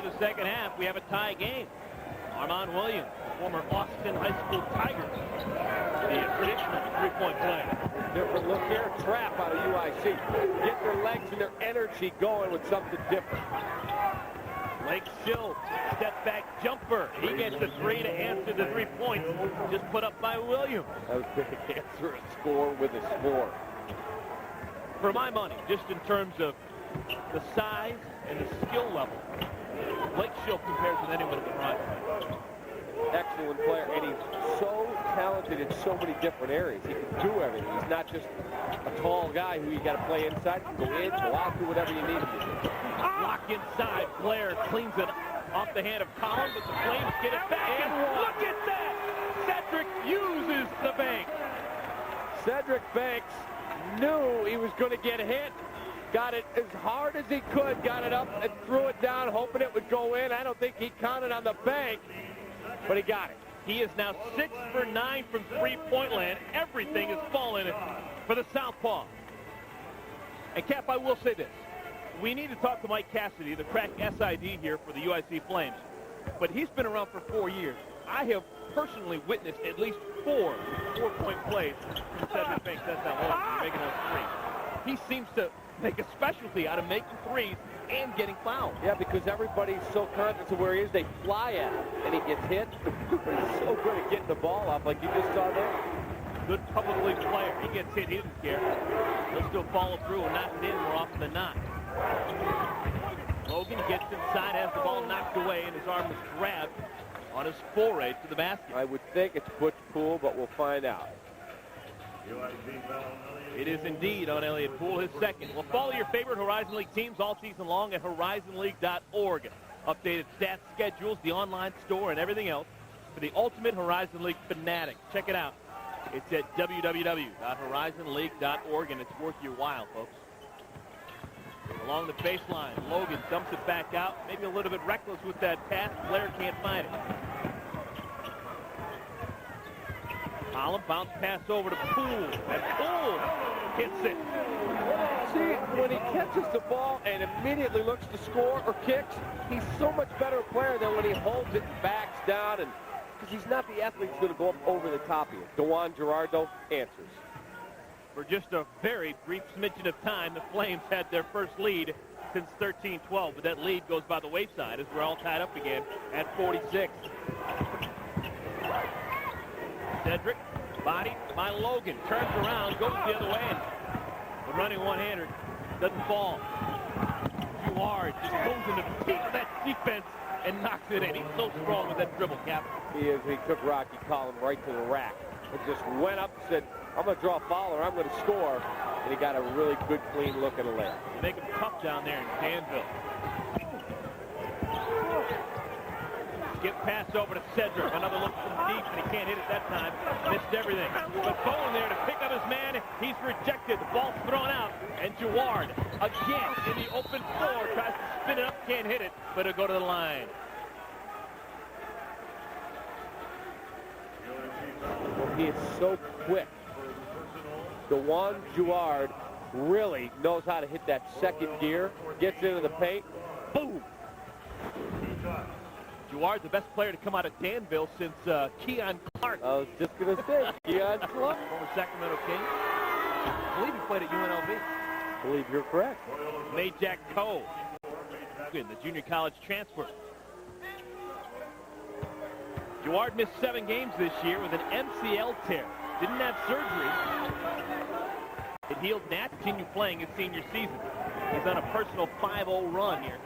into the second half, we have a tie game. Armand Williams, former Austin High School Tiger, the traditional three-point player. Different look here, trap out of UIC. Get their legs and their energy going with something different. Blake Schilb, step back jumper. He gets the three to answer the 3 points just put up by Williams. That was big answer, a score with a score. For my money, just in terms of the size and the skill level, Blake Schilb compares with anyone in the front. Excellent player, and he's so talented in so many different areas. He can do everything. He's not just a tall guy who you got to play inside, go in, go out, do whatever you need him to do. Block inside. Blair cleans it off the hand of Collins, but the Flames get it back. And look at that! Cedric uses the bank. Cedric Banks knew he was going to get hit. Got it as hard as he could, got it up and threw it down, hoping it would go in. I don't think he counted on the bank, but he got it. He is now 6 for 9 from three-point land. Everything is falling for the Southpaw. And, Cap, I will say this. We need to talk to Mike Cassidy, the crack SID here for the UIC Flames. But he's been around for 4 years. I have personally witnessed at least 4 4-point plays from Cedric Banks. That's not one. Making those threes. He seems to make a specialty out of making threes and getting fouled. Yeah, because everybody's so conscious of where he is, they fly at him, and he gets hit. But he's so good at getting the ball up, like you just saw there. Good public league player. He gets hit, he doesn't care. He'll still follow through and knock it in more often than not. Logan gets inside, has the ball knocked away, and his arm was grabbed on his foray to the basket. I would think it's Butch Poole, but we'll find out. It is indeed on Elliott Poole, his second. We'll follow your favorite Horizon League teams all season long at horizonleague.org. Updated stats, schedules, the online store, and everything else for the ultimate Horizon League fanatic. Check it out. It's at www.horizonleague.org, and it's worth your while, folks. Along the baseline, Logan dumps it back out. Maybe a little bit reckless with that pass. Blair can't find it. Column bounce pass over to Poole. And Poole hits it. See, when he catches the ball and immediately looks to score or kicks, he's so much better a player than when he holds it and backs down. And because he's not the athlete who's going to go up over the top of you. Dajuan Gerardo answers. For just a very brief smidgen of time, the Flames had their first lead since 13-12, but that lead goes by the wayside as we're all tied up again at 46. Cedric, body by Logan, turns around, goes the other way, and the running one-hander doesn't fall. Gouard just goes into the teeth of that defense and knocks it in. He's so strong with that dribble, Cap. He is. He took Rocky Collin right to the rack. It just went up and said, I'm going to draw a foul or I'm going to score. And he got a really good, clean look at a layup. They make him tough down there in Danville. Skip pass over to Cedric. Another look from deep, and he can't hit it that time. Missed everything. But Bowen there to pick up his man. He's rejected. The ball's thrown out. And Gouard, again, in the open floor, tries to spin it up. Can't hit it, but it'll go to the line. He is so quick. Dajuan Gouard really knows how to hit that second gear. Gets into the paint. Boom. Gouard's the best player to come out of Danville since Keon Clark. I was just going to say, Keon Clark. Former Sacramento King. I believe he played at UNLV. I believe you're correct. Majak Cole, the junior college transfer. Gouard missed 7 games this year with an MCL tear. Didn't have surgery. It healed now, continue playing his senior season. He's on a personal 5-0 run here.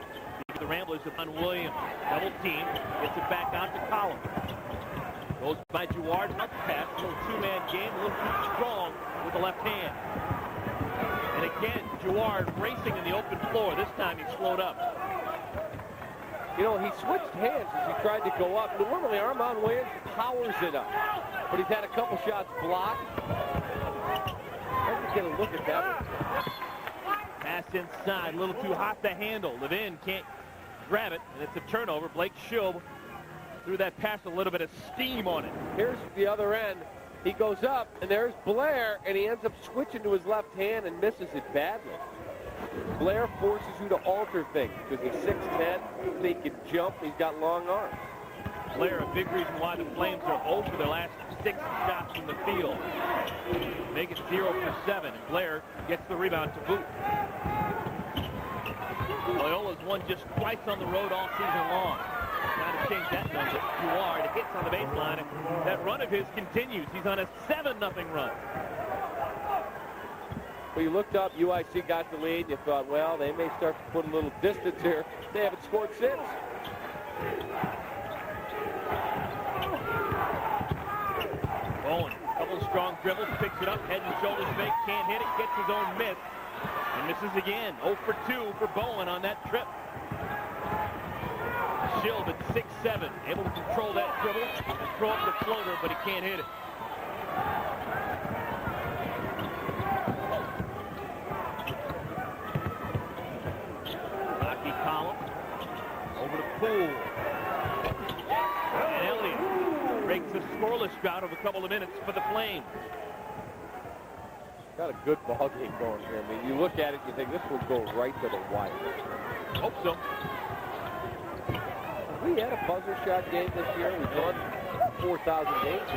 The Ramblers upon Williams. Double team. Gets it back out to Collins. Goes by Gouard. Up pass. A little two-man game. A little too strong with the left hand. And again, Gouard racing in the open floor. This time he slowed up. You know, he switched hands as he tried to go up. Normally, Armand Williams powers it up. But he's had a couple shots blocked. Let's get a look at that. Pass inside. A little too hot to handle. Levin can't grab it, and it's a turnover. Blake Schilb threw that pass a little bit of steam on it. Here's the other end. He goes up, and there's Blair, and he ends up switching to his left hand and misses it badly. Blair forces you to alter things because he's 6'10", so he can jump, he's got long arms. Blair, a big reason why the Flames are 0 for their last 6 shots from the field. Make it 0 for 7, and Blair gets the rebound to boot. Loyola's won just twice on the road all season long. Trying to change that number. Gouard hits on the baseline, and that run of his continues. He's on a 7-0 run. Well, you looked up, UIC got the lead, you thought, well, they may start to put a little distance here. They haven't scored since. Bowen, a couple of strong dribbles, picks it up, head and shoulders fake, can't hit it, gets his own miss, and misses again. 0 for 2 for Bowen on that trip. Schilb at 6'7", able to control that dribble and throw up the floater, but he can't hit it. Hockey column over to Poole. And Elliott breaks the scoreless drought of a couple of minutes for the Flames. Got a good ball game going here. I mean, you look at it, you think this will go right to the wire. Hope so. We had a buzzer shot game this year. We've won 4,000 games.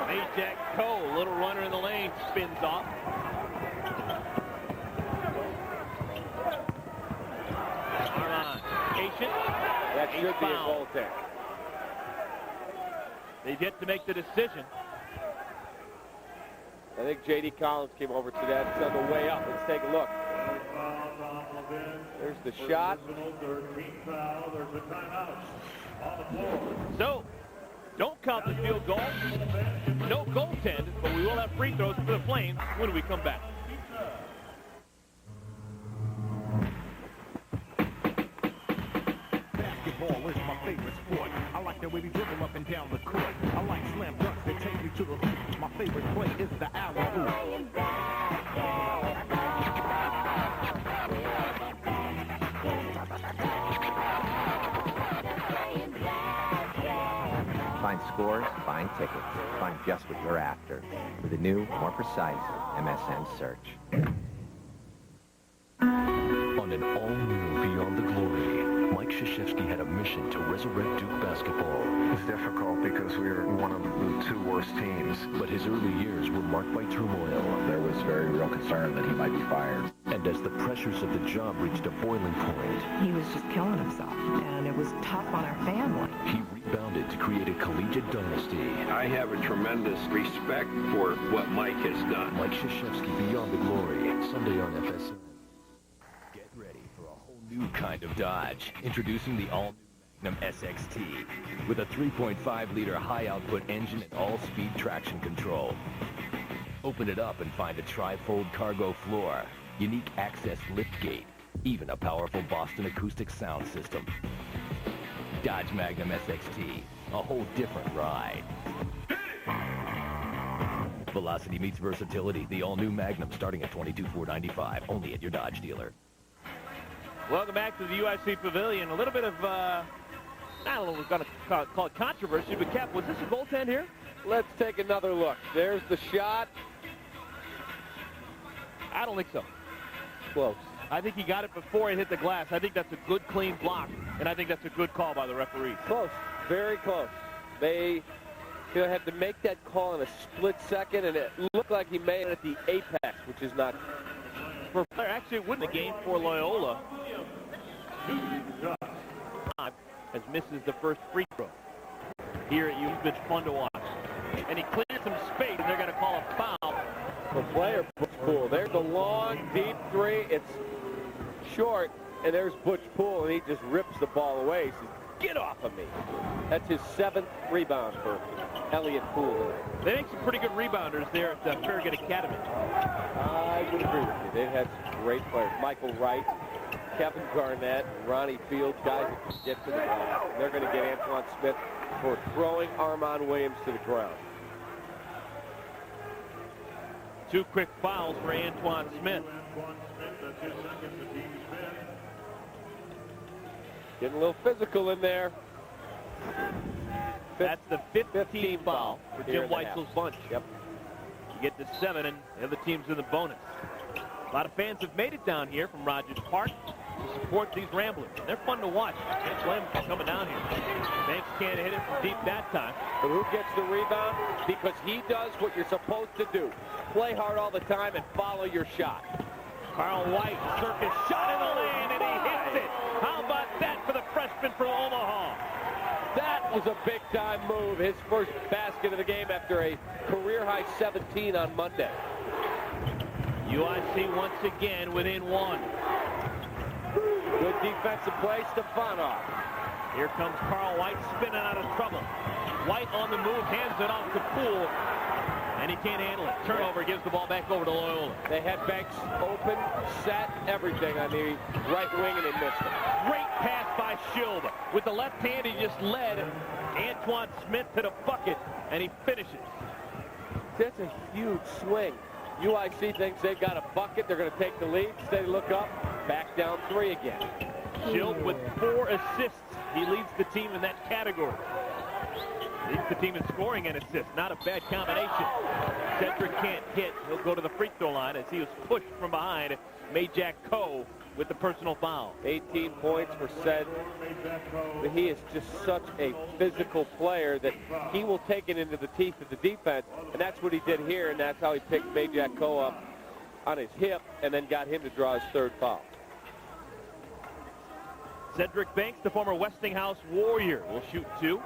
Majak Cole, little runner in the lane, spins off. Armand, patient. That should be a goaltend. They've yet to make the decision. I think J.D. Collins came over to that. It's on the way up. Let's take a look. There's the shot. So, don't count the field goal. No goaltend, but we will have free throws for the Flames when we come back. Basketball is my favorite sport. I like the way we dribble up and down the court. I like slam dunks that take me to the hoop. My favorite play is the alley-oop. Find scores, find tickets, find just what you're after with a new, more precise MSN search. On an all-new Beyond the Glory, Mike Krzyzewski had a mission to resurrect Duke basketball. It's difficult because we were one of the 2 worst teams. But his early years were marked by turmoil. There was very real concern that he might be fired. And as the pressures of the job reached a boiling point, he was just killing himself, and it was tough on our family. He rebounded to create a collegiate dynasty. I have a tremendous respect for what Mike has done. Mike Krzyzewski, Beyond the Glory, Sunday on FSN. Get ready for a whole new kind of Dodge. Introducing the all-new Magnum SXT with a 3.5-liter high-output engine and all-speed traction control. Open it up and find a tri-fold cargo floor, unique access liftgate, even a powerful Boston acoustic sound system. Dodge Magnum SXT, a whole different ride. Velocity meets versatility. The all-new Magnum starting at $22,495, only at your Dodge dealer. Welcome back to the UIC Pavilion. A little bit of, I don't know what we're going to call it controversy, but Cap, was this a goaltend here? Let's take another look. There's the shot. I don't think so. Close. I think he got it before it hit the glass. I think that's a good, clean block, and I think that's a good call by the referee. Close. Very close. They had to make that call in a split second, and it looked like he made it at the apex, which is not. For Blair, actually, it wouldn't the game for Loyola. As misses the first free throw. Here at U, it's been fun to watch. And he cleared some space, and they're going to call a foul. The player, Butch Poole. There's a long, deep three. It's short, and there's Butch Poole, and he just rips the ball away. He says, "Get off of me." That's his 7th rebound for Elliott Poole. They make some pretty good rebounders there at the Farragut Academy. I would agree with you. They've had some great players. Michael Wright, Kevin Garnett, Ronnie Fields, guys that can get to the ground. They're going to get Antoine Smith for throwing Armand Williams to the ground. 2 quick fouls for Antoine Smith. Getting a little physical in there. That's the 15th foul for here Jim in the Weitzel's half. bunch. Yep. You get to 7, and the other team's in the bonus. A lot of fans have made it down here from Rogers Park to support these Ramblers. They're fun to watch. Can't blame them for coming down here. Banks can't hit it from deep that time. But who gets the rebound? Because he does what you're supposed to do. Play hard all the time and follow your shot. Carl White, circus shot in the lane, and he hits it. How about that for the freshman from Omaha? That was a big-time move. His first basket of the game after a career-high 17 on Monday. UIC once again within one. Good defensive play, Stefanov. Here comes Carl White spinning out of trouble. White on the move, hands it off to Poole, and he can't handle it. Turnover, gives the ball back over to Loyola. They had Banks open, set, everything on the right wing, and they missed it. Great pass by Schilb. With the left hand, he just led Antoine Smith to the bucket, and he finishes. That's a huge swing. UIC thinks they've got a bucket. They're going to take the lead. Instead, they look up, back down 3 again. Schilb with 4 assists. He leads the team in that category. Leads the team in scoring and assists. Not a bad combination. Cedric can't hit. He'll go to the free throw line as he was pushed from behind. Majak with the personal foul. 18 points for Ced. He is just such a physical player that he will take it into the teeth of the defense, and that's what he did here, and that's how he picked Majak up on his hip and then got him to draw his 3rd foul. Cedric Banks, the former Westinghouse Warrior, will shoot 2.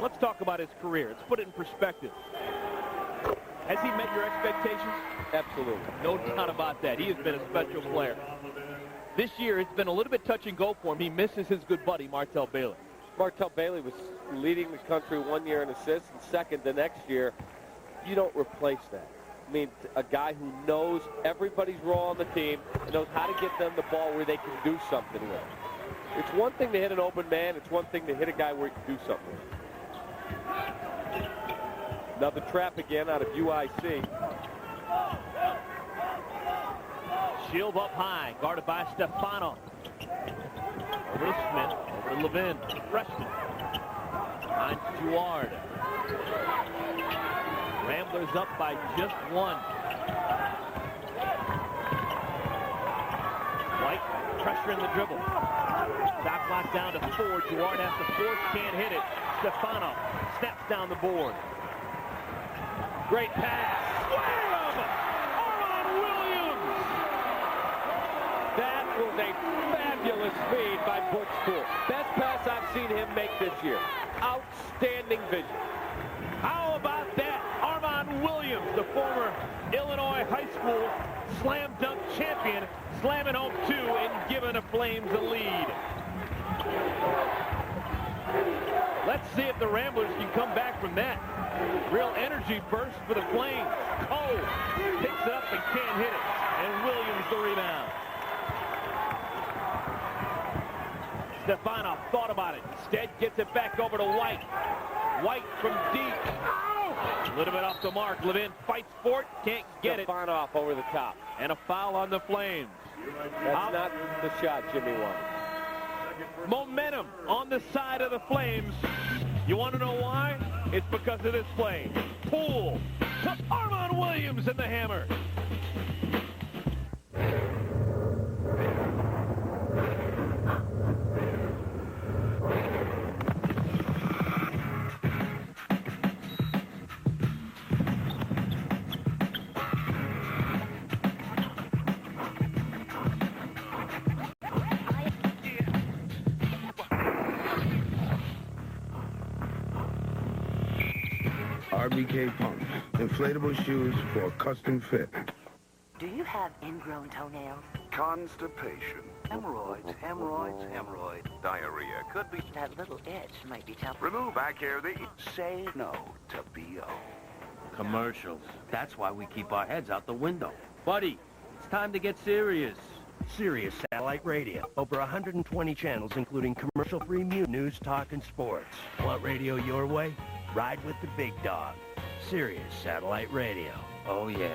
Let's talk about his career. Let's put it in perspective. Has he met your expectations? Absolutely. No doubt about that. He has been a special player. This year, it's been a little bit touch and go for him. He misses his good buddy, Martel Bailey. Martel Bailey was leading the country 1 year in assists and second the next year. You don't replace that. I mean, a guy who knows everybody's role on the team and knows how to get them the ball where they can do something with it. It's one thing to hit an open man. It's one thing to hit a guy where he can do something with it. Another trap again out of UIC. Schilb up high, guarded by Stefanov. Over to Smith, over to Levin, freshman. On Gouard. Ramblers up by just 1. White, pressure in the dribble. Shot clock down to 4. Gouard has to force, can't hit it. Stefanov snaps down the board. Great pass. Slam! Armand Williams! That was a fabulous feed by Butch Poole. Best pass I've seen him make this year. Outstanding vision. How about that? Armand Williams, the former Illinois high school slam dunk champion, slamming home 2 and giving the Flames a lead. Let's see if the Ramblers can come back from that. Real energy burst for the Flames. Cole picks it up and can't hit it. And Williams the rebound. Stefanov thought about it. Instead gets it back over to White. White from deep. A little bit off the mark. Levin fights for it. Can't get it. Stefanov over the top. And a foul on the Flames. That's not the shot Jimmy wanted. Momentum on the side of the Flames. You want to know why? It's because of this play. Poole to Armand Williams and the hammer. RBK pumps, inflatable shoes for a custom fit. Do you have ingrown toenails? Constipation. Hemorrhoids, hemorrhoids, hemorrhoids. Diarrhea. Could be. That little itch might be tough. Remove back hair. Say no to B.O. Commercials. That's why we keep our heads out the window. Buddy, it's time to get serious. Sirius Satellite Radio. Over 120 channels, including commercial-free news, talk, and sports. Want radio your way? Ride with the big dog. Sirius Satellite Radio. Oh, yeah.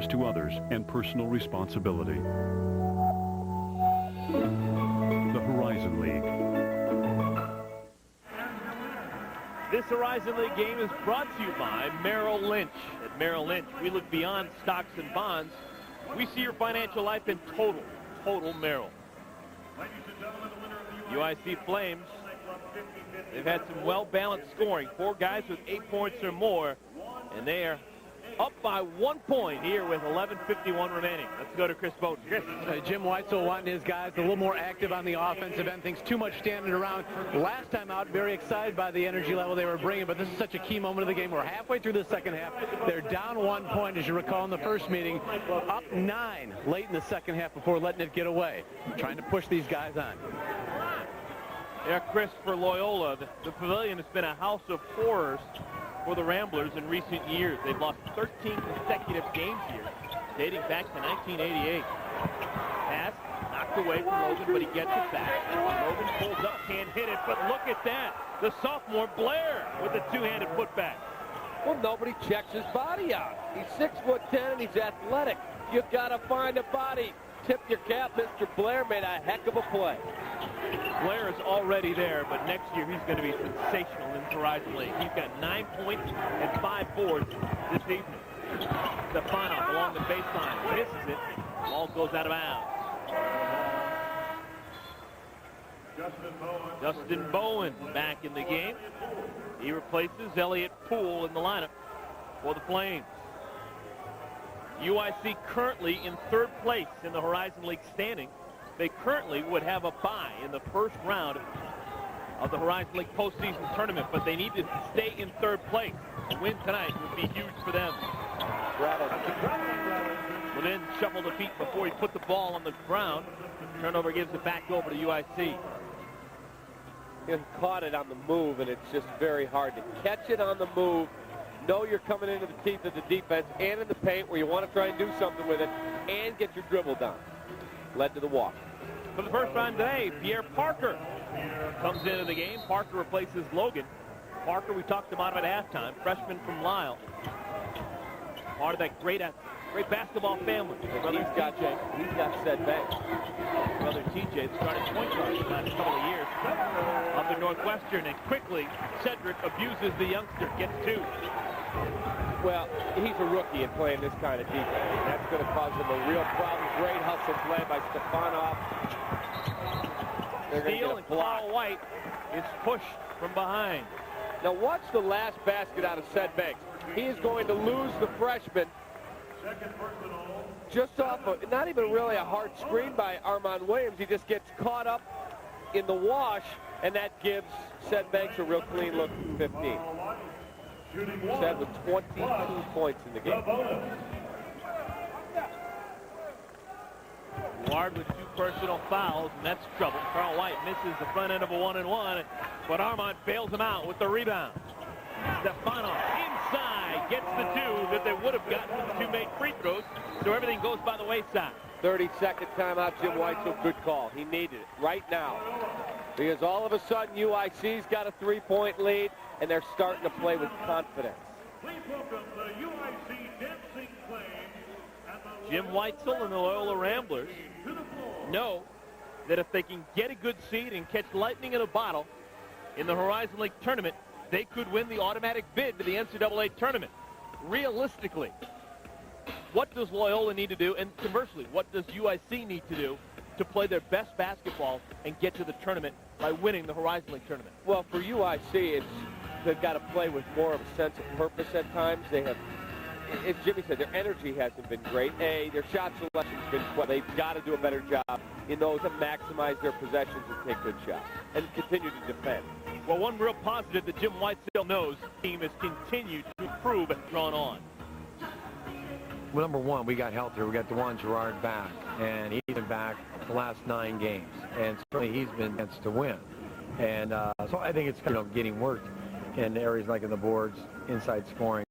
service to others, and personal responsibility. The Horizon League. This Horizon League game is brought to you by Merrill Lynch. At Merrill Lynch, we look beyond stocks and bonds. We see your financial life in total Merrill. UIC Flames, they've had some well-balanced scoring. 4 guys with 8 points or more, and they are up by 1 point here with 11:51 remaining. Let's go to Chris Bowden. Chris. Jim Weitzel wanting his guys a little more active on the offensive end. Things too much standing around. Last time out, very excited by the energy level they were bringing, but this is such a key moment of the game. We're halfway through the second half. They're down 1 point, as you recall in the first meeting. Up 9 late in the second half before letting it get away. Trying to push these guys on. Yeah, Chris, for Loyola, the Pavilion has been a house of horrors for the Ramblers in recent years. They've lost 13 consecutive games here, dating back to 1988. Pass knocked away from Logan, but he gets it back. Logan pulls up, can't hit it, but look at that. The sophomore Blair with a two-handed putback. Well, nobody checks his body out. He's 6'10" and he's athletic. You've got to find a body. Tip your cap, Mr. Blair made a heck of a play. Blair is already there, but next year he's going to be sensational in the Horizon League. He's got 9 points and 5 boards this evening. Stefanov along the baseline, misses it. Ball goes out of bounds. Justin Bowen back in the game. He replaces Elliott Poole in the lineup for the Flames. UIC currently in 3rd place in the Horizon League standing. They currently would have a bye in the first round of the Horizon League postseason tournament, but they need to stay in 3rd place. A win tonight would be huge for them. Levin shuffled the feet before he put the ball on the ground. Turnover gives it back over to UIC. He caught it on the move, and it's just very hard to catch it on the move. Know you're coming into the teeth of the defense and in the paint where you want to try and do something with it and get your dribble down. Led to the walk. For the first time today, Pierre Parker comes into the game. Parker replaces Logan. Parker, we talked about him at halftime, freshman from Lyle. Part of that great basketball family. He's got Ced Banks. Brother TJ started point guard the last couple of years up in Northwestern, and quickly Cedric abuses the youngster, gets 2. Well, he's a rookie and playing this kind of defense. That's going to cause him a real problem. Great hustle play by Stefanov. Steele and Carl White is pushed from behind. Now watch the last basket out of Ced Banks. He is going to lose the freshman just off of, not even really a hard screen by Armand Williams. He just gets caught up in the wash, and that gives Ced Banks a real clean look 15. Ced with 22 points in the game. Gouard with 2 personal fouls, and that's trouble. Carl White misses the front end of a 1-and-1, but Armand bails him out with the rebound. Stefanov inside gets the 2 that they would have gotten with the 2 made free throws, so everything goes by the wayside. 30-second timeout, Jim Weitzel, good call. He needed it right now. Because all of a sudden, UIC's got a 3-point lead, and they're starting to play with confidence. Jim Weitzel and the Loyola Ramblers know that if they can get a good seed and catch lightning in a bottle in the Horizon League tournament, they could win the automatic bid to the NCAA tournament. Realistically, what does Loyola need to do? And conversely, what does UIC need to do to play their best basketball and get to the tournament by winning the Horizon League tournament? Well, for UIC, they've got to play with more of a sense of purpose at times. They have, as Jimmy said, their energy hasn't been great. Their shot selection's been, well, they've got to do a better job in those to maximize their possessions and take good shots and continue to defend. Well, one real positive that Jim Weitzel knows, the team has continued to improve and drawn on. Well, number one, we got healthier. We got Dajuan Gouard back, and he's been back the last 9 games, and certainly he's been chance to win. And so I think it's getting worked in areas like in the boards, inside scoring.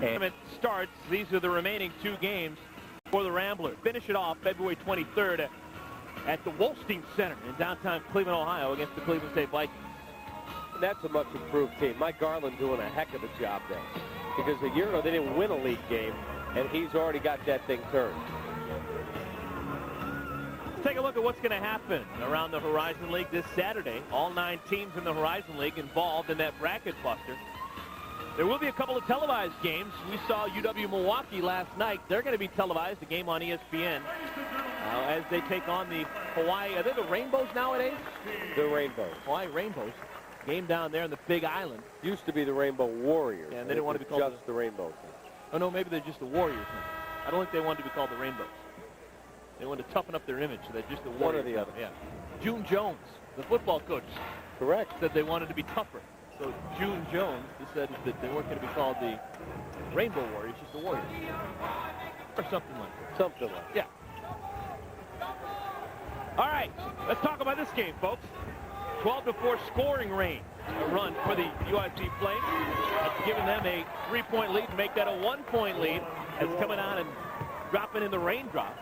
And it starts. These are the remaining 2 games for the Ramblers. Finish it off February 23rd at the Wolstein Center in downtown Cleveland, Ohio, against the Cleveland State Vikings. And that's a much improved team. Mike Garland doing a heck of a job there. Because a year ago, they didn't win a league game. and he's already got that thing turned. Let's take a look at what's going to happen around the Horizon League this Saturday. All 9 teams in the Horizon League involved in that bracket buster. There will be a couple of televised games. We saw UW-Milwaukee last night. They're going to be televised, a game on ESPN, as they take on the Hawaii. Are they the Rainbows nowadays? The Rainbows. Hawaii Rainbows. Game down there in the Big Island. Used to be the Rainbow Warriors. Yeah, and they didn't want to be called just the Rainbows. Oh, no, maybe they're just the Warriors now. I don't think they wanted to be called the Rainbows. They wanted to toughen up their image, so they're just the Warriors. One or the other. Yeah. June Jones, the football coach. Correct. Said they wanted to be tougher. So June Jones said that they weren't going to be called the Rainbow Warriors, just the Warriors. Or something like that. Something like that. Yeah. All right, let's talk about this game, folks. 12-4 scoring range. A run for the UIC Flames. That's giving them a 3-point lead, make that a 1-point lead. As coming out and dropping in the raindrop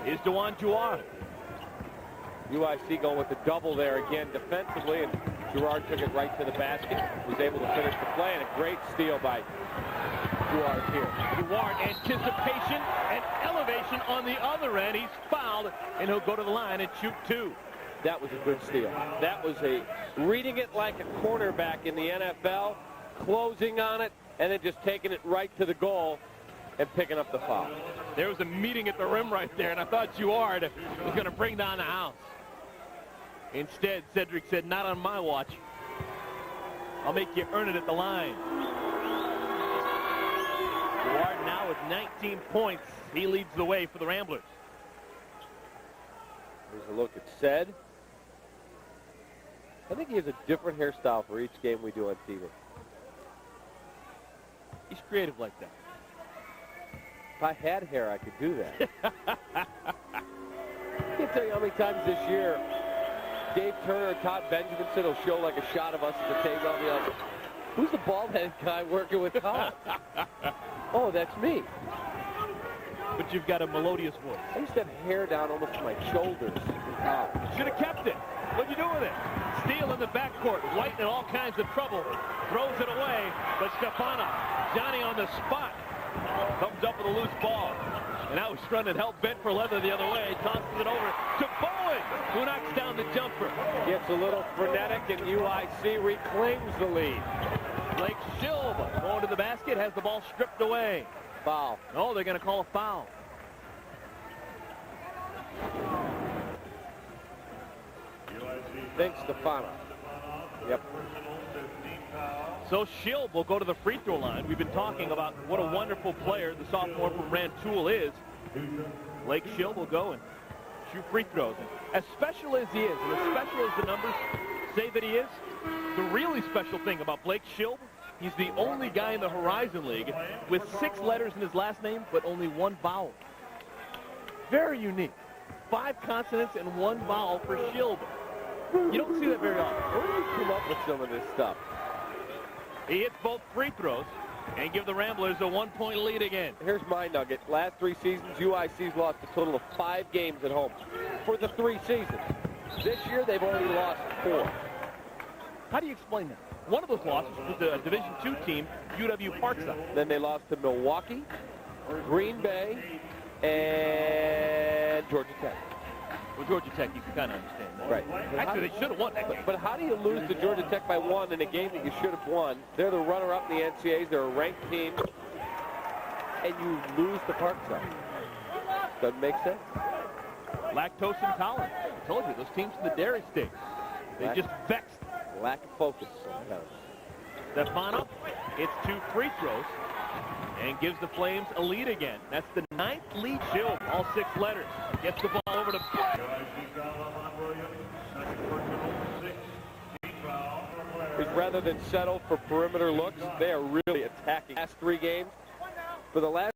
is Gouard. UIC going with the double there again defensively, and Gouard took it right to the basket. Was able to finish the play, and a great steal by Gouard here. Gouard, anticipation and elevation on the other end. He's fouled, and he'll go to the line and shoot 2. That was a good steal. That was reading it like a cornerback in the NFL, closing on it, and then just taking it right to the goal and picking up the foul. There was a meeting at the rim right there, and I thought Gouard was going to bring down the house. Instead, Cedric said, not on my watch. I'll make you earn it at the line. Gouard now with 19 points. He leads the way for the Ramblers. Here's a look at Ced. I think he has a different hairstyle for each game we do on TV. He's creative like that. If I had hair, I could do that. I can't tell you how many times this year Dave Turner or Todd Benjaminson will show like a shot of us at the table. I'll be like, who's the bald-headed guy working with Todd? Oh, that's me. But you've got a melodious voice. I used to have hair down almost to my shoulders. Should have kept it. What'd you do with it? Steele in the backcourt. White in all kinds of trouble. Throws it away. But Stefano, Johnny on the spot, comes up with a loose ball. And now he's trying to help bent for leather the other way. Tosses it over to Bowen, who knocks down the jumper. Gets a little frenetic, and UIC reclaims the lead. Blake Schilb going to the basket, has the ball stripped away. Foul. Oh, they're going to call a foul. Thanks, Stefano. Yep. So Schilb will go to the free throw line. We've been talking about what a wonderful player the sophomore from Rantoul is. Blake Schilb will go and shoot free throws. As special as he is, and as special as the numbers say that he is, the really special thing about Blake Schilb, he's the only guy in the Horizon League with 6 letters in his last name, but only 1 vowel. Very unique. 5 consonants and 1 vowel for Schilb. You don't see that very often. Where do you come up with some of this stuff? He hits both free throws and give the Ramblers a 1-point lead again. Here's my nugget. Last 3 seasons, UIC's lost a total of 5 games at home for the 3 seasons. This year, they've already lost 4. How do you explain that? One of those losses was the Division II team, UW Parkside. Then they lost to Milwaukee, Green Bay, and Georgia Tech. Well, Georgia Tech, you can kind of understand that. Right. Actually, they should have won that game. But how do you lose to Georgia Tech by 1 in a game that you should have won? They're the runner-up in the NCAAs. They're a ranked team. And you lose to Parkside. Doesn't make sense. Lactose intolerant. I told you, those teams in the dairy states, they just vexed. Lack of focus sometimes. Stefano hits 2 free throws and gives the Flames a lead again. That's the 9th lead. Schilb, all 6 letters. Gets the ball over to Blair. Rather than settle for perimeter looks, they are really attacking. Last 3 games, for the last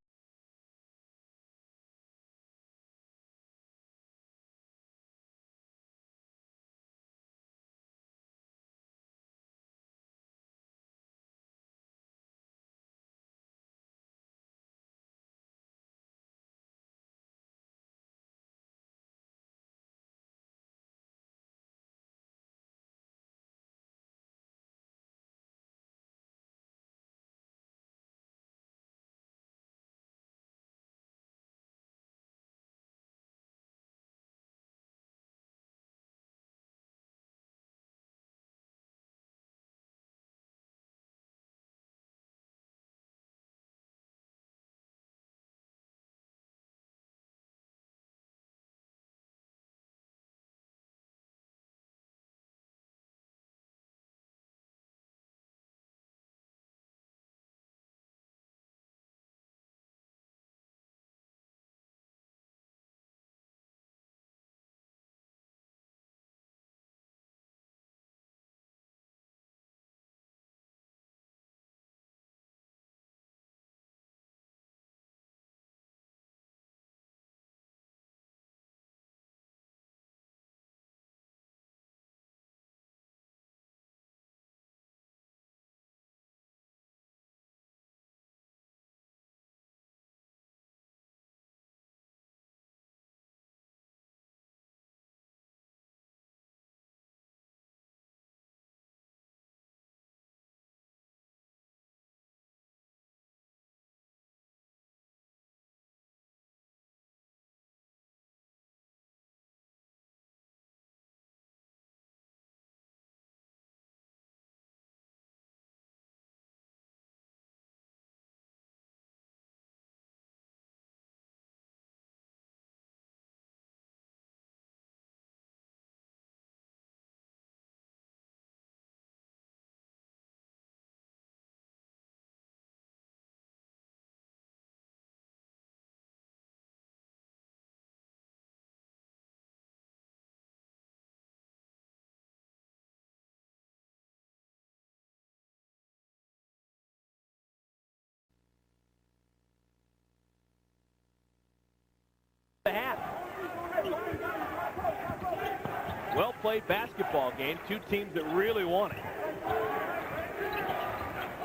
Well-played basketball game. Two teams that really want it.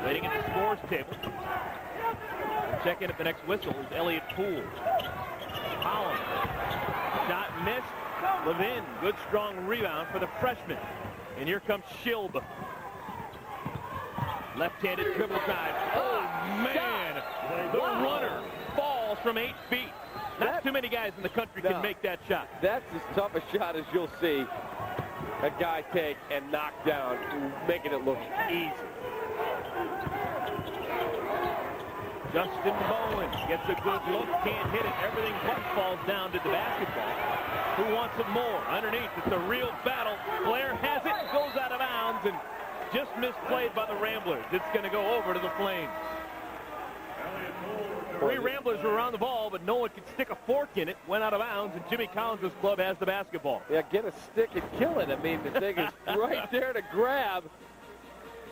Waiting at the scores table. Check in at the next whistle is Elliott Poole. Holland. Shot missed. Levin. Good strong rebound for the freshman. And here comes Schilb. Left-handed dribble drive. Oh, man. The runner falls from 8 feet. Not too many guys in the country can make that shot. That's as tough a shot as you'll see a guy take and knock down, making it look easy. Justin Bowen gets a good look, can't hit it. Everything but falls down to the basketball. Who wants it more? Underneath, it's a real battle. Blair has it, goes out of bounds, and just misplayed by the Ramblers. It's going to go over to the Flames. 3 Ramblers were around the ball, but no one could stick a fork in it. Went out of bounds, and Jimmy Collins' club has the basketball. Yeah, get a stick and kill it. I mean, the thing is right there to grab.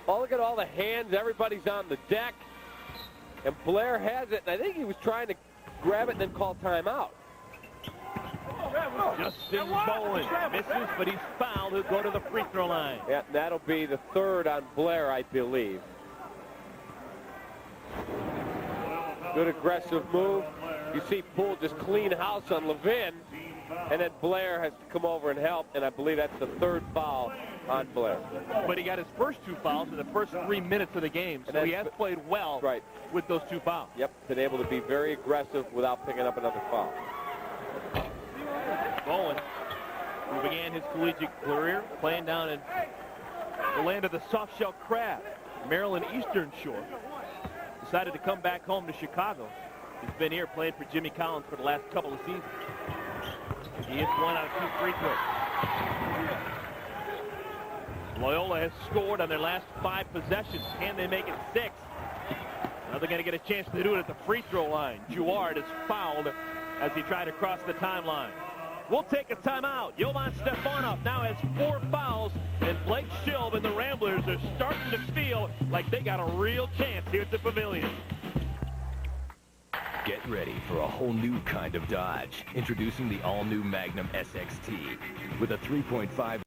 Oh, look at all the hands. Everybody's on the deck. And Blair has it, and I think he was trying to grab it and then call timeout. Justin Bowen misses, but he's fouled. He'll go to the free throw line. Yeah, that'll be the 3rd on Blair, I believe. Good aggressive move. You see Poole just clean house on Levin, and then Blair has to come over and help, and I believe that's the 3rd foul on Blair. But he got his first 2 fouls in the first 3 minutes of the game, so he has played well with those 2 fouls. Yep, been able to be very aggressive without picking up another foul. Bowen, who began his collegiate career playing down in the land of the soft-shell crab, Maryland Eastern Shore, decided to come back home to Chicago. He's been here playing for Jimmy Collins for the last couple of seasons. He hits 1 out of 2 free throws. Loyola has scored on their last 5 possessions. Can they make it 6? Now they're going to get a chance to do it at the free throw line. Gouard is fouled as he tried to cross the timeline. We'll take a timeout. Jovan Stefanov now has 4 fouls, and Blake Schilb and the Ramblers are starting to feel like they got a real chance here at the Pavilion. Get ready for a whole new kind of Dodge. Introducing the all-new Magnum SXT with a 3.5.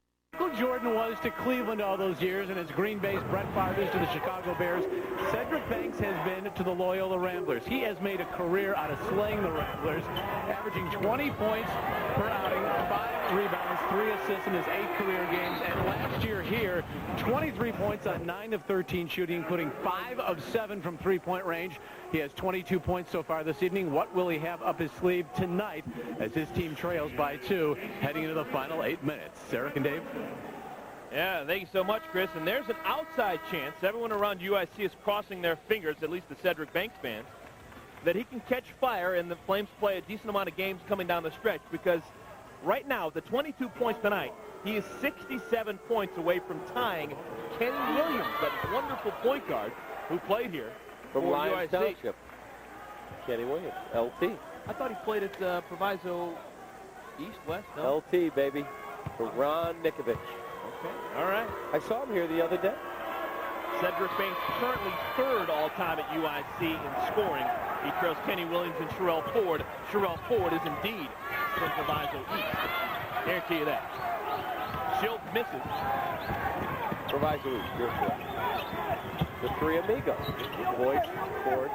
Jordan was to Cleveland all those years, and as Green Bay's Brett Favre is to the Chicago Bears, Cedric Banks has been to the Loyola Ramblers. He has made a career out of slaying the Ramblers, averaging 20 points per outing, 5 rebounds, 3 assists in his 8 career games, and last year here, 23 points on 9 of 13 shooting, including 5 of 7 from three-point range. He has 22 points so far this evening. What will he have up his sleeve tonight as his team trails by 2 heading into the final 8 minutes? Eric and Dave? Yeah, thank you so much, Chris. And there's an outside chance. Everyone around UIC is crossing their fingers, at least the Cedric Banks fans, that he can catch fire and the Flames play a decent amount of games coming down the stretch, because right now, the 22 points tonight, he is 67 points away from tying Kenny Williams, that wonderful point guard who played here from for Lyons UIC. Township. Kenny Williams, LT. I thought he played at Proviso East, West, no? LT, baby, for Ron Nikovich. Okay, all right. I saw him here the other day. Cedric Banks currently 3rd all-time at UIC in scoring. He trails Kenny Williams and Tyrell Ford. Tyrell Ford is indeed from Proviso East. Guarantee you that. Schilb misses. Proviso East, you're correct. The 3 amigos. Boyd, Ford,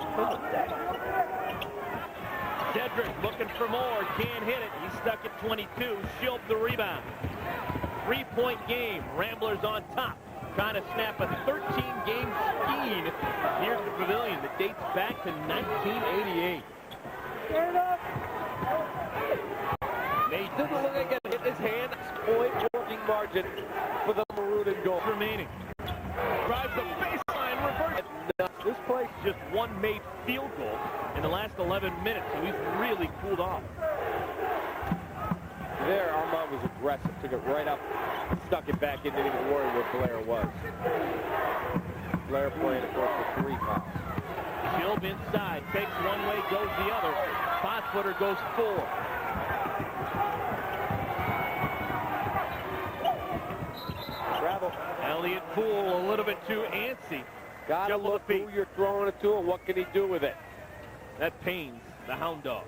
Cedric looking for more. Can't hit it. He's stuck at 22. Schilb the rebound. 3-point game. Ramblers on top. Trying to snap a 13-game skeen here at the Pavilion that dates back to 1988. Nate doesn't look like it hit his hand. Point working margin for the maroon and gold. Remaining. Drives the baseline, reverse. This place just 1 made field goal in the last 11 minutes, so he's really cooled off. There, Armand was aggressive. Took it right up, stuck it back in, didn't even worry where Blair was. Blair playing, of course, for 3 fouls. Schilb inside, takes one way, goes the other. 5-footer goes 4. Travel. Elliott Poole a little bit too antsy. Gotta look who you're throwing it to and what can he do with it. That pains the Hound Dog.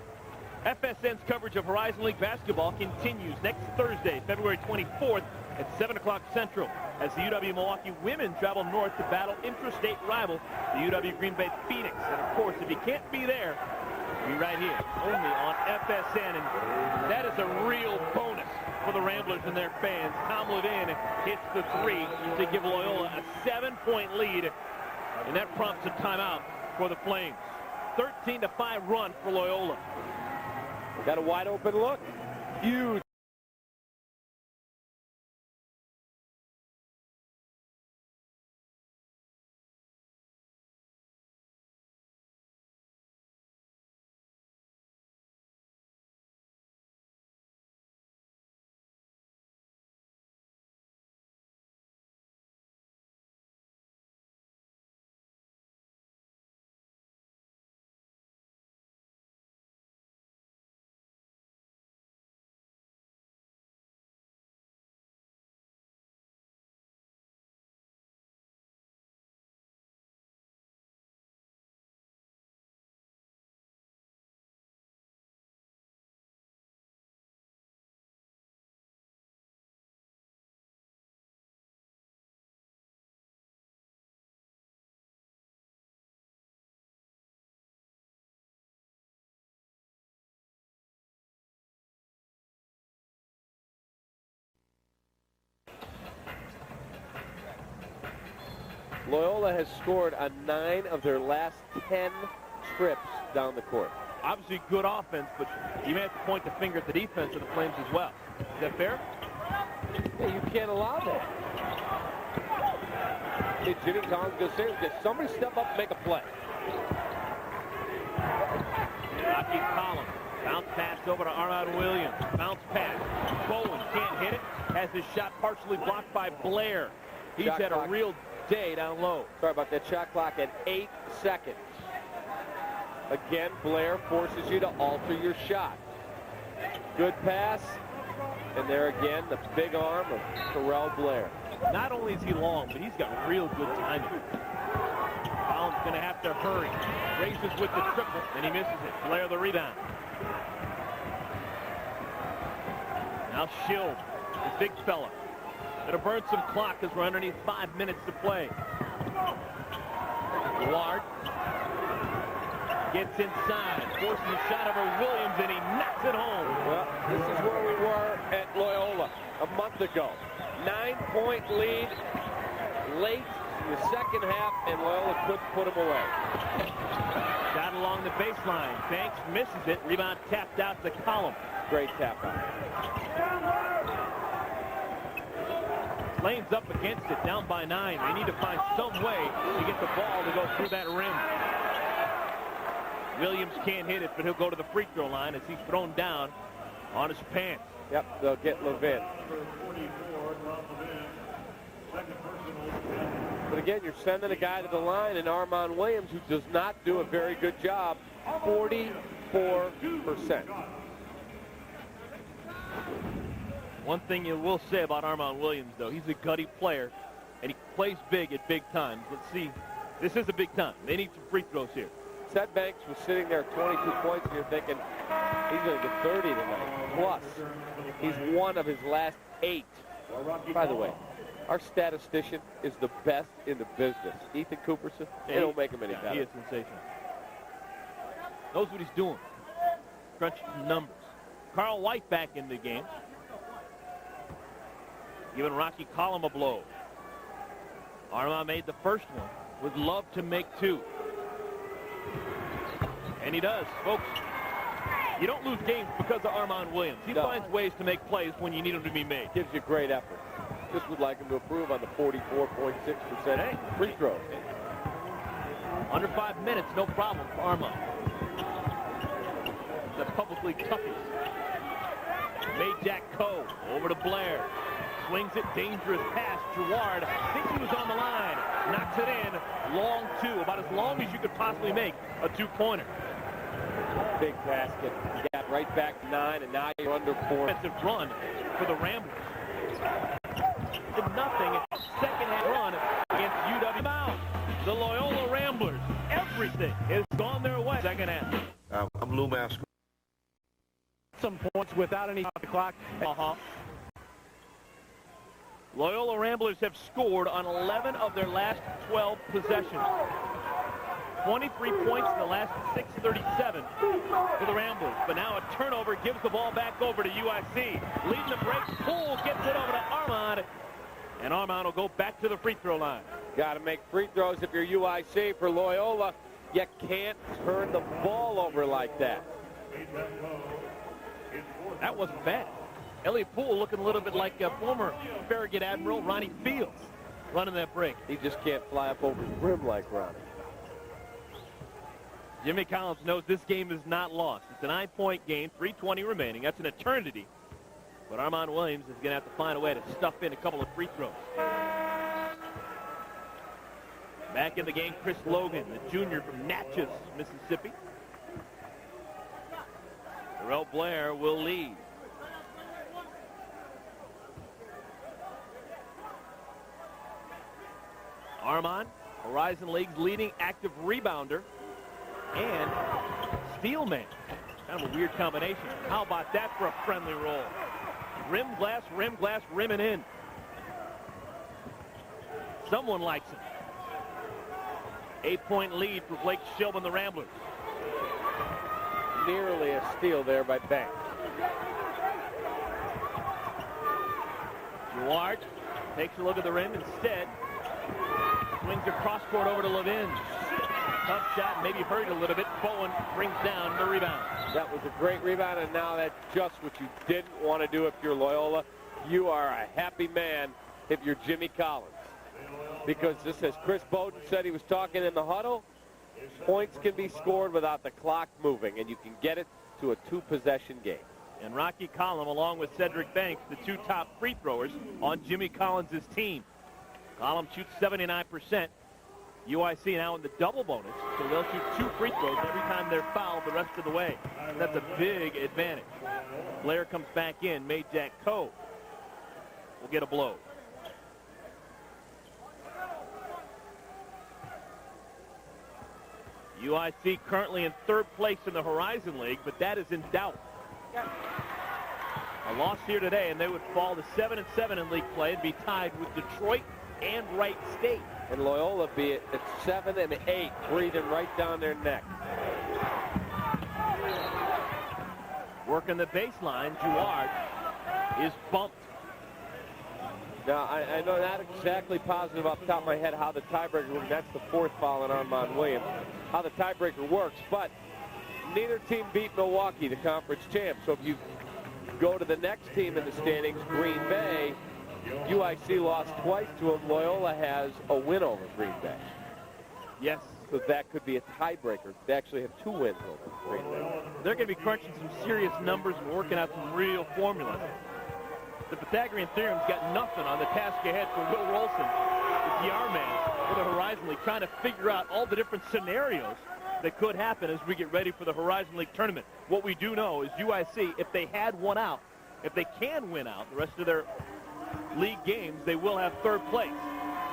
FSN's coverage of Horizon League basketball continues next Thursday, February 24th at 7 o'clock Central as the UW-Milwaukee women travel north to battle intrastate rival, the UW-Green Bay Phoenix. And, of course, if you can't be there, be right here, only on FSN. And that is a real bonus for the Ramblers and their fans. Tom Levin hits the three to give Loyola a 7-point lead, and that prompts a timeout for the Flames. 13-5 run for Loyola. Got a wide open look. Huge. Loyola has scored on 9 of their last 10 trips down the court. Obviously good offense, but you may have to point the finger at the defense of the Flames as well. Is that fair? Yeah, you can't allow that. Hey, Jimmy Collins goes there. Just somebody step up and make a play. Rocky Collins. Bounce pass over to Armand Williams. Bounce pass. Bowen can't hit it. Has his shot partially blocked by Blair. He's had a real day down low. Sorry about that. Shot clock at 8 seconds. Again, Blair forces you to alter your shot. Good pass. And there again, the big arm of Tyrell Blair. Not only is he long, but he's got real good timing. Collins going to have to hurry. Raises with the triple, and he misses it. Blair the rebound. Now Schilb, the big fella. Going to burn some clock as we're underneath 5 minutes to play. Gouard gets inside, forces a shot over Williams, and he knocks it home. Well, this is where we were at Loyola a month ago. 9-point lead late in the second half, and Loyola couldn't put them away. Shot along the baseline. Banks misses it. Rebound tapped out to Collins. Great tap out. Flames up against it, down by 9. They need to find some way to get the ball to go through that rim. Williams can't hit it, but he'll go to the free throw line as he's thrown down on his pants. Yep, they'll get Levin. But again, you're sending a guy to the line, and Armand Williams, who does not do a very good job, 44%. One thing you will say about Armand Williams, though, he's a gutty player, and he plays big at big times. Let's see. This is a big time. They need some free throws here. Seth Banks was sitting there 22 points, and you're thinking he's going to get 30 tonight. Plus, he's one of his last 8. By the way, our statistician is the best in the business. Ethan Cooperson, they don't make him any better. He is sensational. Knows what he's doing. Crunching numbers. Carl White back in the game. Giving Rocky Collins a blow. Armand made the first one. Would love to make 2. And he does, folks. You don't lose games because of Armand Williams. He finds ways to make plays when you need them to be made. Gives you great effort. Just would like him to improve on the 44.6% free throws. Under 5 minutes, no problem for Armand. The publicly toughest. Majak over to Blair. Swings it, dangerous pass. Gouard thinks he was on the line. Knocks it in. Long 2, about as long as you could possibly make a 2-pointer. Big basket. You got right back 9, and now you're under 4. Defensive run for the Ramblers. Nothing. Second half run against UW. Now, the Loyola Ramblers. Everything has gone their way. Second half. I'm Lou Mask. some points without any clock. Loyola Ramblers have scored on 11 of their last 12 possessions. 23 points in the last 6:37 for the Ramblers. But now a turnover gives the ball back over to UIC. Leading the break, Poole gets it over to Armand. And Armand will go back to the free throw line. Got to make free throws if you're UIC. For Loyola, you can't turn the ball over like that. That wasn't bad. Elliot Poole looking a little bit like former Farragut Admiral Ronnie Fields running that break. He just can't fly up over the rim like Ronnie. Jimmy Collins knows this game is not lost. It's a 9-point game, 3:20 remaining. That's an eternity. But Armand Williams is going to have to find a way to stuff in a couple of free throws. Back in the game, Chris Logan, the junior from Natchez, Mississippi. Tyrell Blair will lead. Armand, Horizon League's leading active rebounder and steal man. Kind of a weird combination. How about that for a friendly roll? Rim glass, rimming in. Someone likes it. 8-point lead for Blake Schilb and the Ramblers. Nearly a steal there by Banks. Gouard takes a look at the rim instead. Swings across court over to Levin. Tough shot, maybe hurt a little bit. Bowen brings down the rebound. That was a great rebound, and now that's just what you didn't want to do if you're Loyola. You are a happy man if you're Jimmy Collins. Because just as Chris Bowden said, he was talking in the huddle, points can be scored without the clock moving, and you can get it to a 2-possession game. And Rocky Collum, along with Cedric Banks, the two top free throwers on Jimmy Collins' team. Collum shoots 79%. UIC now in the double bonus, so they'll shoot 2 free throws every time they're fouled the rest of the way. That's a big advantage. Blair comes back in. Majak will get a blow. UIC currently in 3rd place in the Horizon League, but that is in doubt. A loss here today, and they would fall to 7-7 in league play and be tied with Detroit and Wright State. And Loyola be at 7 and 8, breathing right down their neck. Working the baseline, Gouard is bumped. Now, I know not exactly positive off the top of my head how the tiebreaker works. That's the 4th foul on Armand Williams. How the tiebreaker works, but neither team beat Milwaukee, the conference champ. So if you go to the next team in the standings, Green Bay, UIC lost twice to them. Loyola has a win over Green Bay. Yes. So that could be a tiebreaker. They actually have 2 wins over Green Bay. They're going to be crunching some serious numbers and working out some real formulas. The Pythagorean theorem's got nothing on the task ahead for Will Rolson, the PR man for the Horizon League, trying to figure out all the different scenarios that could happen as we get ready for the Horizon League tournament. What we do know is UIC, if they had one out, if they can win out the rest of their league games, they will have 3rd place.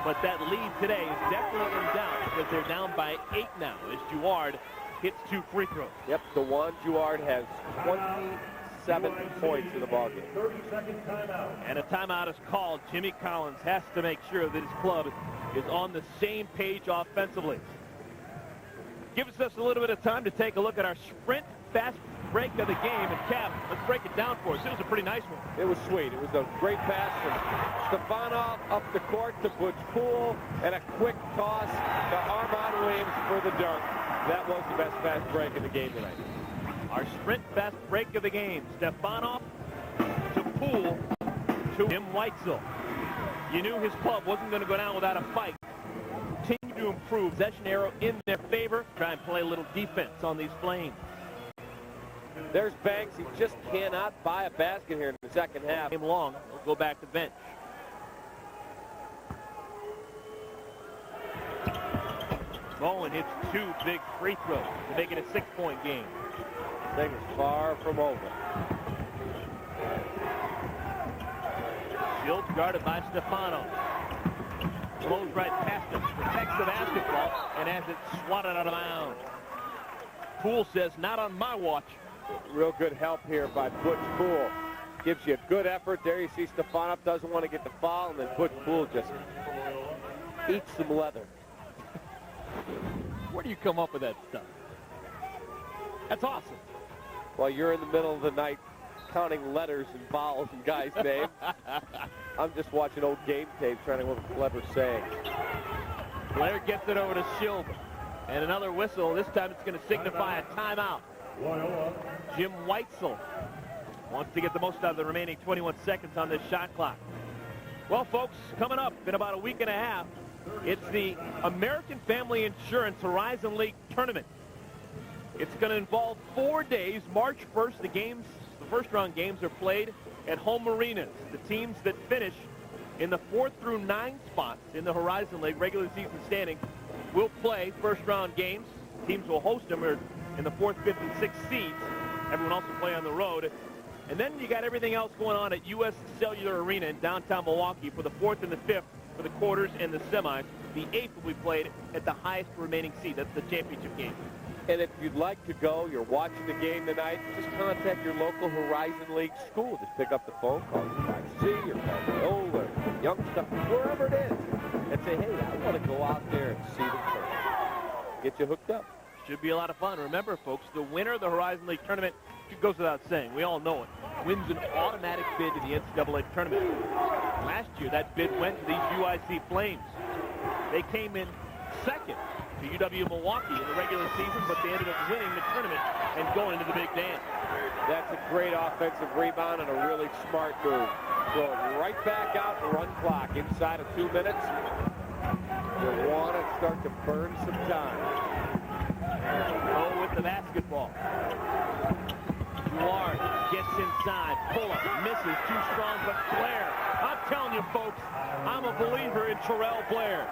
But that lead today is definitely in doubt because they're down by 8 now as Gouard hits 2 free throws. Yep, Dajuan Gouard has 27 points in the ballgame. 30-second timeout. And a timeout is called. Jimmy Collins has to make sure that his club is on the same page offensively. Gives us a little bit of time to take a look at our sprint fast break of the game. And Cap, let's break it down for us. It was a pretty nice one. It was sweet. It was a great pass from Stefanov up the court to Butch Poole, and a quick toss to Armand Williams for the dunk. That was the best fast break of the game tonight. Our sprint fast break of the game. Stefanov to Poole to Jim Weitzel. You knew his club wasn't going to go down without a fight. Continue to improve. Possession arrow in their favor. Try and play a little defense on these Flames. There's Banks. He just cannot buy a basket here in the second half. Game long. We'll go back to bench. Bowen hits 2 big free throws to make it a 6-point game. Thing is far from over. Schilb guarded by Stefanov. Blows right past him, protects the basketball, and has it swatted out of bounds. Poole says, not on my watch. Real good help here by Butch Poole. Gives you a good effort. There you see Stefanov doesn't want to get the foul, and then Butch Poole just eats some leather. Where do you come up with that stuff? That's awesome. While you're in the middle of the night counting letters and vowels and guys' names, I'm just watching old game tape trying to come up with a clever saying. Blair gets it over to Schilb. And another whistle. This time it's going to signify a timeout. Jim Weitzel wants to get the most out of the remaining 21 seconds on this shot clock. Well, folks, coming up in about a week and a half, it's the American Family Insurance Horizon League Tournament. It's going to involve 4 days. March 1st, the first-round games are played at home arenas. The teams that finish in the 4th through 9 spots in the Horizon League regular season standings will play first-round games. Teams will host them in the 4th, 5th, and 6th seeds. Everyone else will play on the road. And then you got everything else going on at U.S. Cellular Arena in downtown Milwaukee for the 4th and the 5th for the quarters and the semis. The 8th will be played at the highest remaining seed. That's the championship game. And if you'd like to go, you're watching the game tonight, just contact your local Horizon League school. Just pick up the phone, call UIC or call Loyola or Youngstown, wherever it is, and say, hey, I want to go out there and see the tournament. Get you hooked up. Should be a lot of fun. Remember, folks, the winner of the Horizon League tournament, it goes without saying, we all know it, wins an automatic bid to the NCAA tournament. Last year, that bid went to these UIC Flames. They came in second to UW-Milwaukee in the regular season, but they ended up winning the tournament and going into the big dance. That's a great offensive rebound and a really smart move. Throw it right back out and run clock. Inside of 2 minutes, you want to start to burn some time. Go with the basketball. Gouard gets inside, pull-up, misses, too strong, but Blair. I'm telling you, folks, I'm a believer in Tyrell Blair.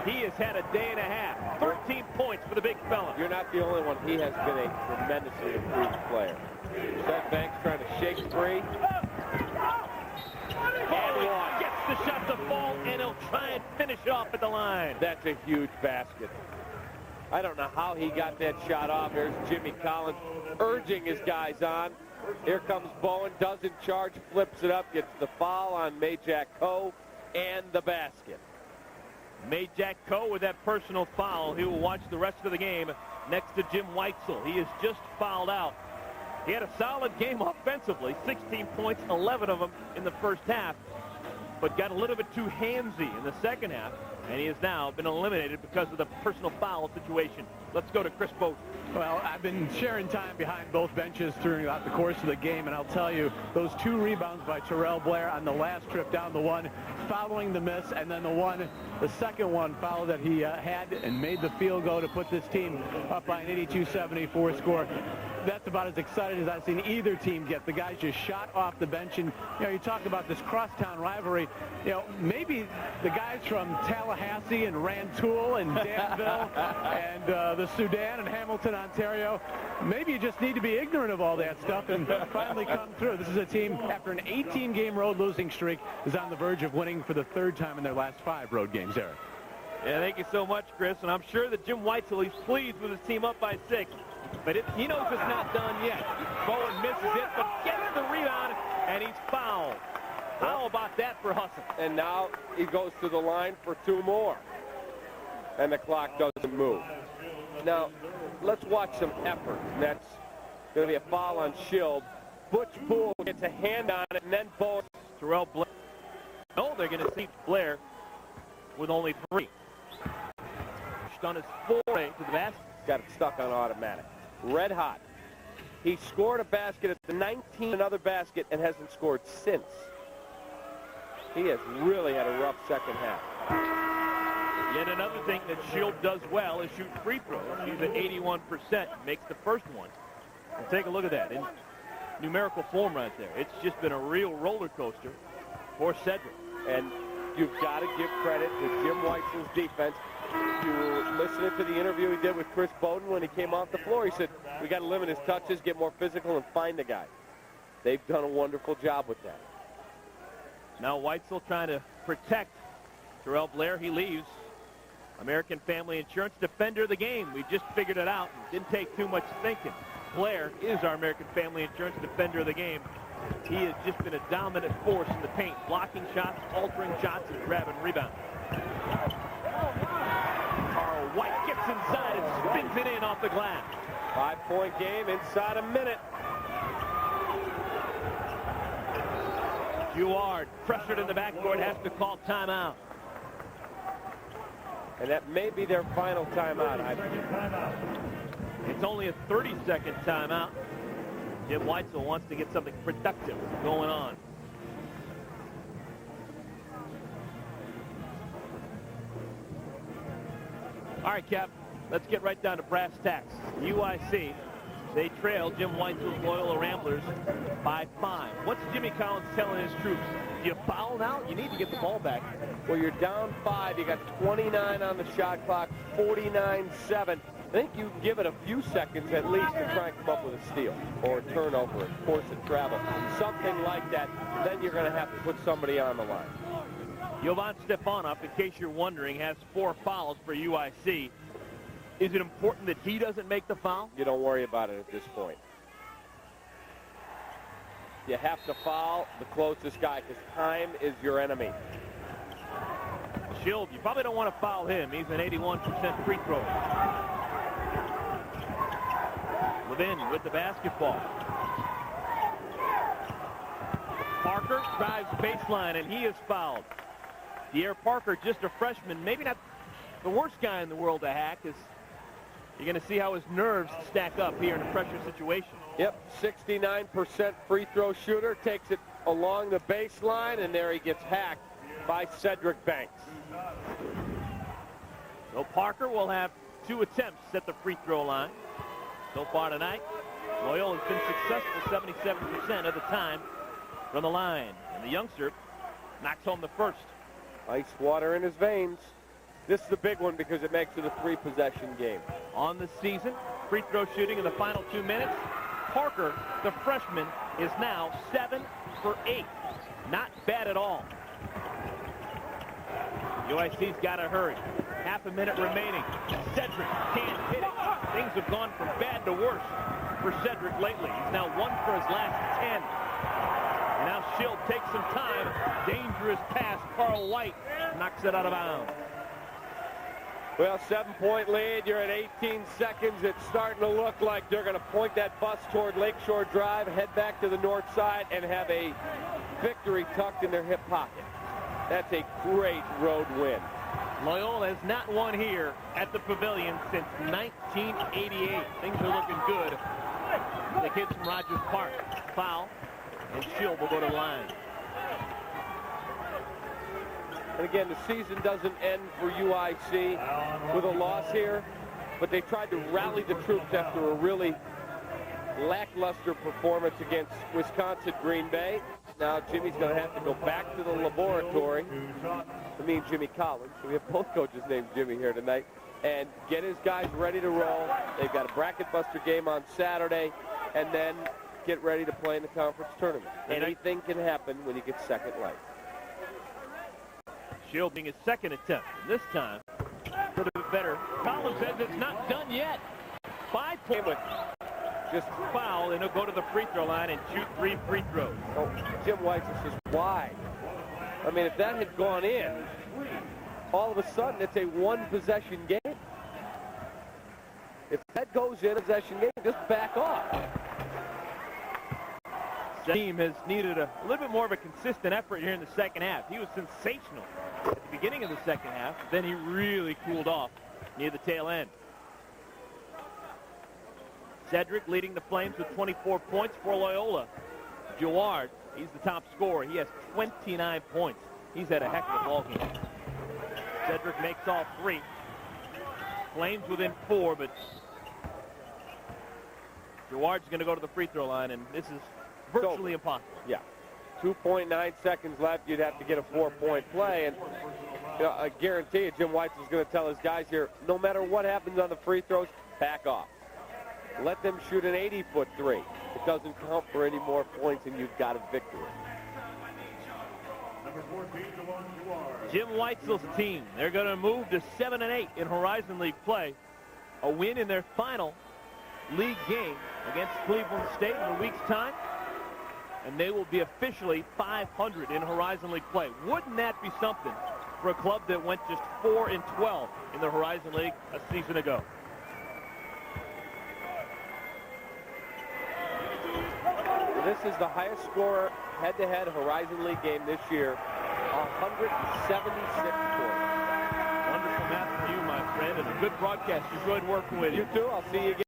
He has had a day and a half. 13 points for the big fella. You're not the only one. He has been a tremendously improved player. Seth Banks trying to shake free. And gets the shot to fall, and he'll try and finish off at the line. That's a huge basket. I don't know how he got that shot off. There's Jimmy Collins urging his guys on. Here comes Bowen, doesn't charge, flips it up, gets the foul on Majak and the basket. Majak with that personal foul. He will watch the rest of the game next to Jim Weitzel. He is just fouled out. He had a solid game offensively, 16 points, 11 of them in the first half, but got a little bit too handsy in the second half, and he has now been eliminated because of the personal foul situation. Let's go to Chris Bowden. Well, I've been sharing time behind both benches throughout the course of the game, and I'll tell you, those 2 rebounds by Tyrell Blair on the last trip down, the one following the miss, and then the second one foul that he had and made the field goal to put this team up by an 82-74 score. That's about as excited as I've seen either team get. The guys just shot off the bench, and you talk about this crosstown rivalry. Maybe the guys from Tallahassee and Rantoul and Danville and the Sudan and Hamilton, Ontario, maybe you just need to be ignorant of all that stuff and finally come through. This is a team, after an 18-game road losing streak, is on the verge of winning for the 3rd time in their last 5 road games, Eric. Yeah, thank you so much, Chris, and I'm sure that Jim Weitzel, he's pleased with his team up by 6. But he knows it's not done yet. Bowen misses it, but gets the rebound, and he's fouled. How about that for Husson? And now he goes to the line for 2 more. And the clock doesn't move. Now, let's watch some effort. That's going to be a foul on Schilb. Butch Poole gets a hand on it, and then Bowen. Tyrell Blair. No, they're going to see Blair with only 3. On his foray to the basket. Got it stuck on automatic. Red hot. He scored a basket at the 19, another basket, and hasn't scored since. He has really had a rough second half. Yet another thing that Schilb does well is shoot free throws. He's at 81%, makes the first one. And take a look at that in numerical form right there. It's just been a real roller coaster for Cedric. And you've got to give credit to Jim Weitzel's defense. You were listening to the interview he did with Chris Bowden when he came off the floor. He said, we got to limit his touches, get more physical, and find the guy. They've done a wonderful job with that. Now Weitzel trying to protect Tyrell Blair. He leaves. American Family Insurance, defender of the game. We just figured it out. Didn't take too much thinking. Blair is our American Family Insurance Defender of the game. He has just been a dominant force in the paint, blocking shots, altering shots, and grabbing rebounds. Carl White gets inside and spins it in off the glass. 5-point game inside a minute. Gouard, pressured in the backcourt, has to call timeout. And that may be their final timeout, I think. It's only a 30-second timeout. Jim Weitzel wants to get something productive going on. All right, Cap, let's get right down to brass tacks. UIC, they trail Jim Weitzel's Loyola Ramblers by 5. What's Jimmy Collins telling his troops? Do you foul now? You need to get the ball back. Well, you're down 5. You got 29 on the shot clock, 49-7. I think you give it a few seconds at least to try and come up with a steal or a turnover, a force of travel, something like that. Then you're going to have to put somebody on the line. Jovan Stefanov, in case you're wondering, has 4 fouls for UIC. Is it important that he doesn't make the foul? You don't worry about it at this point. You have to foul the closest guy because time is your enemy. Schilb, you probably don't want to foul him. He's an 81% free throw. Levin with the basketball. Parker drives baseline, and he is fouled. De'Aaron Parker, just a freshman, maybe not the worst guy in the world to hack. You're going to see how his nerves stack up here in a pressure situation. Yep, 69% free throw shooter, takes it along the baseline, and there he gets hacked by Cedric Banks. So Parker will have 2 attempts at the free throw line. So far tonight, Loyola has been successful 77% of the time from the line. And the youngster knocks home the first. Ice water in his veins. This is the big one because it makes it a 3-possession game. On the season, free throw shooting in the final 2 minutes. Parker, the freshman, is now 7 for 8. Not bad at all. UIC's got to hurry. Half a minute remaining. Cedric can't hit it. Things have gone from bad to worse for Cedric lately. He's now 1 for his last 10. And now Schilb takes some time. Dangerous pass. Carl White knocks it out of bounds. Well, 7-point lead. You're at 18 seconds. It's starting to look like they're going to point that bus toward Lakeshore Drive, head back to the north side, and have a victory tucked in their hip pocket. That's a great road win. Loyola has not won here at the Pavilion since 1988. Things are looking good. The kids from Rogers Park foul, and Schilb will go to the line. And again, the season doesn't end for UIC with a loss here, but they tried to rally the troops after a really lackluster performance against Wisconsin Green Bay. Now Jimmy's going to have to go back to the laboratory. I mean Jimmy Collins. So we have both coaches named Jimmy here tonight. And get his guys ready to roll. They've got a bracket buster game on Saturday. And then get ready to play in the conference tournament. Anything can happen when you get second life. Schilb being his second attempt. And this time, a little bit better. Collins says it's not done yet. 5 points. Just foul, and he'll go to the free throw line and shoot 3 free throws. Oh, Jim Weitzel says, why? I mean, if that had gone in, all of a sudden it's a 1-possession game. If that goes in a possession game, just back off. The team has needed a little bit more of a consistent effort here in the second half. He was sensational at the beginning of the second half, then he really cooled off near the tail end. Cedric leading the Flames with 24 points for Loyola. Gouard, he's the top scorer. He has 29 points. He's had a heck of a ball game. Cedric makes all 3. Flames within 4, but Gouard's going to go to the free throw line, and this is virtually impossible. Yeah. 2.9 seconds left. You'd have to get a 4-point play, and you know, I guarantee you Jim Weitzel's going to tell his guys here, no matter what happens on the free throws, back off. Let them shoot an 80-foot 3. It doesn't count for any more points, and you've got a victory. Jim Weitzel's team, they're going to move to 7-8 in Horizon League play. A win in their final League game against Cleveland State in a week's time. And they will be officially 500 in Horizon League play. Wouldn't that be something for a club that went just 4-12 in the Horizon League a season ago? This is the highest scorer head-to-head Horizon League game this year, 176 points. Wonderful math from you, my friend, and a good broadcast. Enjoyed working with you. You too. I'll see you again.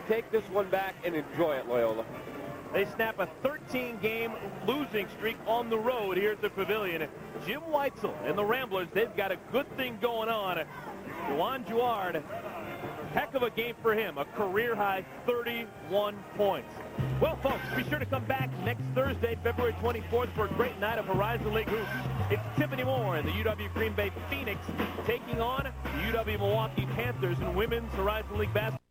Take this one back and enjoy it, Loyola. They snap a 13-game losing streak on the road here at the Pavilion. Jim Weitzel and the Ramblers, they've got a good thing going on. Gouard, heck of a game for him, a career-high 31 points. Well, folks, be sure to come back next Thursday, February 24th, for a great night of Horizon League hoops. It's Tiffany Moore and the UW Green Bay Phoenix taking on the UW Milwaukee Panthers in women's Horizon League basketball.